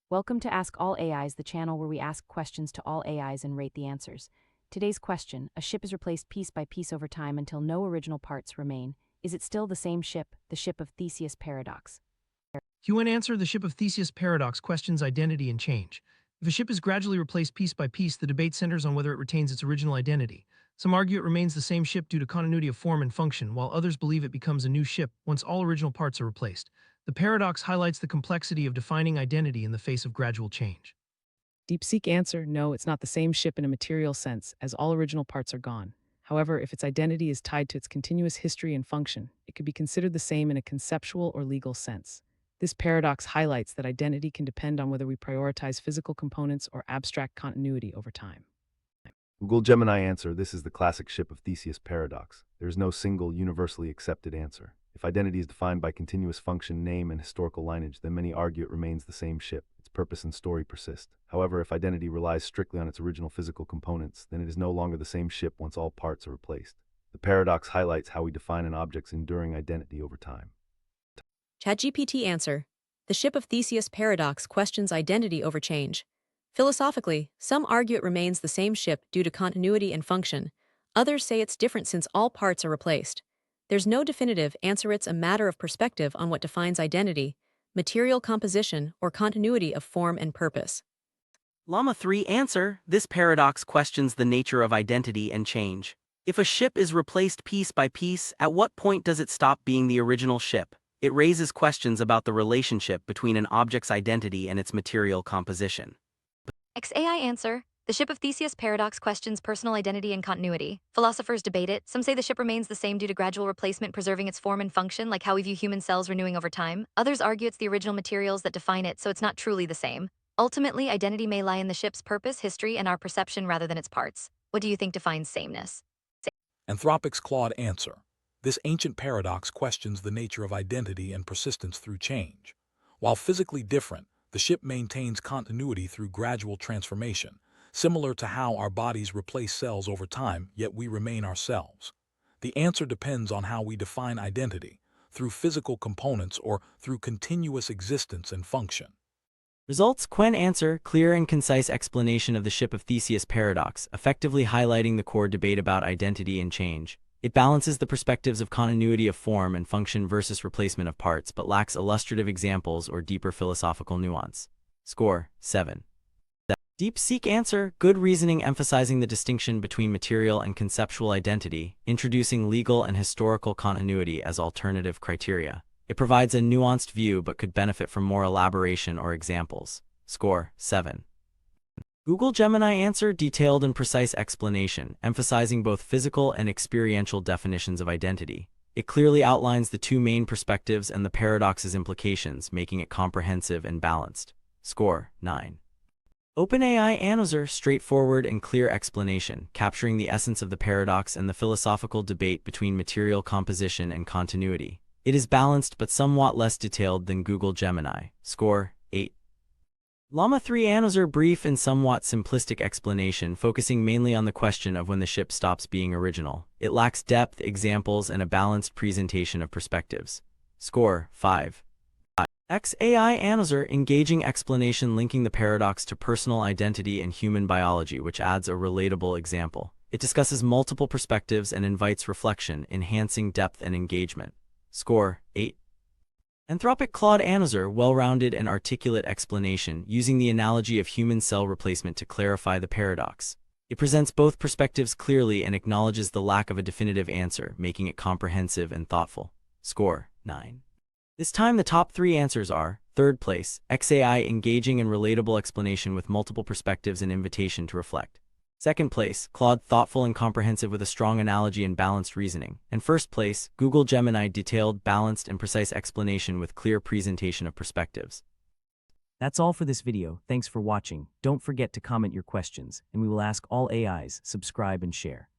Welcome to Ask All AIs, the channel where we ask questions to all AIs and rate the answers. Today's question: a ship is replaced piece by piece over time until no original parts remain. Is it still the same ship, the ship of Theseus paradox? Qwen answer: the ship of Theseus paradox questions identity and change. If a ship is gradually replaced piece by piece, the debate centers on whether it retains its original identity. Some argue it remains the same ship due to continuity of form and function, while others believe it becomes a new ship once all original parts are replaced. The paradox highlights the complexity of defining identity in the face of gradual change. DeepSeek answer: no, it's not the same ship in a material sense, as all original parts are gone. However, if its identity is tied to its continuous history and function, it could be considered the same in a conceptual or legal sense. This paradox highlights that identity can depend on whether we prioritize physical components or abstract continuity over time. Google Gemini answer: this is the classic ship of Theseus paradox. There is no single, universally accepted answer. If identity is defined by continuous function, name, and historical lineage, then many argue it remains the same ship. Its purpose and story persist. However, if identity relies strictly on its original physical components, then it is no longer the same ship once all parts are replaced. The paradox highlights how we define an object's enduring identity over time. ChatGPT answer: the ship of Theseus paradox questions identity over change. Philosophically, some argue it remains the same ship due to continuity and function. Others say it's different since all parts are replaced. There's no definitive answer. It's a matter of perspective on what defines identity, material composition, or continuity of form and purpose. Llama 3 answer: this paradox questions the nature of identity and change. If a ship is replaced piece by piece, at what point does it stop being the original ship? It raises questions about the relationship between an object's identity and its material composition. XAI answer: the ship of Theseus paradox questions personal identity and continuity. Philosophers debate it. Some say the ship remains the same due to gradual replacement, preserving its form and function, like how we view human cells renewing over time. Others argue it's the original materials that define it, so it's not truly the same. Ultimately, identity may lie in the ship's purpose, history, and our perception rather than its parts. What do you think defines sameness? Anthropic's Claude answer: this ancient paradox questions the nature of identity and persistence through change. While physically different, the ship maintains continuity through gradual transformation, similar to how our bodies replace cells over time, yet we remain ourselves. The answer depends on how we define identity, through physical components or through continuous existence and function. Results: Qwen answer: clear and concise explanation of the ship of Theseus paradox, effectively highlighting the core debate about identity and change. It balances the perspectives of continuity of form and function versus replacement of parts, but lacks illustrative examples or deeper philosophical nuance. Score: 7. DeepSeek answer: good reasoning emphasizing the distinction between material and conceptual identity, introducing legal and historical continuity as alternative criteria. It provides a nuanced view but could benefit from more elaboration or examples. Score: 7. Google Gemini answer: detailed and precise explanation, emphasizing both physical and experiential definitions of identity. It clearly outlines the two main perspectives and the paradox's implications, making it comprehensive and balanced. Score: 9. OpenAI answer: straightforward and clear explanation, capturing the essence of the paradox and the philosophical debate between material composition and continuity. It is balanced but somewhat less detailed than Google Gemini. Score: 8. Llama 3 answer: brief and somewhat simplistic explanation, focusing mainly on the question of when the ship stops being original. It lacks depth, examples, and a balanced presentation of perspectives. Score: 5. XAI answer: engaging explanation linking the paradox to personal identity and human biology, which adds a relatable example. It discusses multiple perspectives and invites reflection, enhancing depth and engagement. Score: 8. Anthropic Claude answer: well-rounded and articulate explanation, using the analogy of human cell replacement to clarify the paradox. It presents both perspectives clearly and acknowledges the lack of a definitive answer, making it comprehensive and thoughtful. Score: 9. This time the top 3 answers are: third place, XAI engaging and relatable explanation with multiple perspectives and invitation to reflect. Second place, Claude thoughtful and comprehensive with a strong analogy and balanced reasoning. And first place, Google Gemini detailed, balanced, and precise explanation with clear presentation of perspectives. That's all for this video. Thanks for watching. Don't forget to comment your questions, and we will ask all AIs, subscribe, and share.